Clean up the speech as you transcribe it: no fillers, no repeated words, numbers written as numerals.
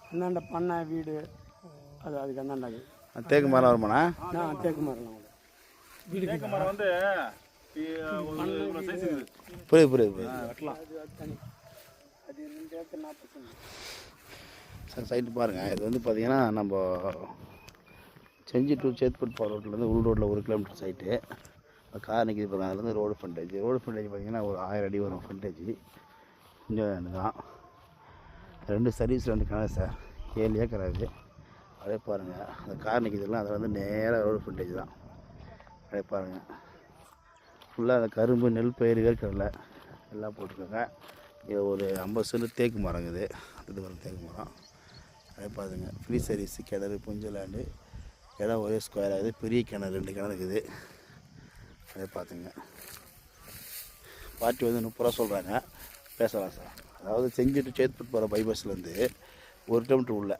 அந்தாண்ட பண்ணை வீடு அது அதுக்கு அந்தாண்டாது தேக்கு மரம் வருமாண்ணா? தேக்கு மரம் வீடு தேக்கு மரம் வந்து புரியுது வெட்டலாம். அது 2 ஏக்கர் 40 சென்ட். சார் சைட்டு பாருங்கள். இது வந்து பார்த்திங்கன்னா நம்ம செஞ்சி டு சேத்பட் போகிற ரோட்லேருந்து உள் ரோட்டில் 1 கிலோமீட்டர் சைட்டு. கார் நிற்கிது பாருங்கள். அதுலேருந்து ரோடு ஃப்ரண்டேஜ் பார்த்திங்கன்னா ஒரு 1000 அடி வரும் ஃப்ரண்டேஜ். கொஞ்சம் தான் 2 சர்வீஸ் 2 கிணறு சார். 7 ஏக்கர் ஆகுது. அப்படியே பாருங்கள் அந்த கார் நிற்கிதுலாம் அதில் வந்து நேராக ரோடு ஃப்ரண்டேஜ் தான். அப்படியே பாருங்கள் ஃபுல்லாக அந்த கரும்பு நெல் பயிர் வேர்க்கடலை எல்லாம் போட்டிருக்காங்க. இது ஒரு 50 சென்ட் தேக்கு மரங்குது. அது வர தேக்கு மரம். அப்படியே பாருங்க ஃப்ரீ சர்வீஸ் கிணறு புஞ்ச லேண்டு. இடம் ஒரே ஸ்கொயர் ஆகுது. பெரிய கிணறு 2 கிணறு இருக்குது. அப்படியே பார்த்துங்க. பார்ட்டி வந்து 30 ரூபா சொல்கிறாங்க. பேசலாம் சார். அதாவது செஞ்சுட்டு சேத்பட் போகிற பைபாஸ்லேருந்து 1 கிலோமீட்டர் உள்ள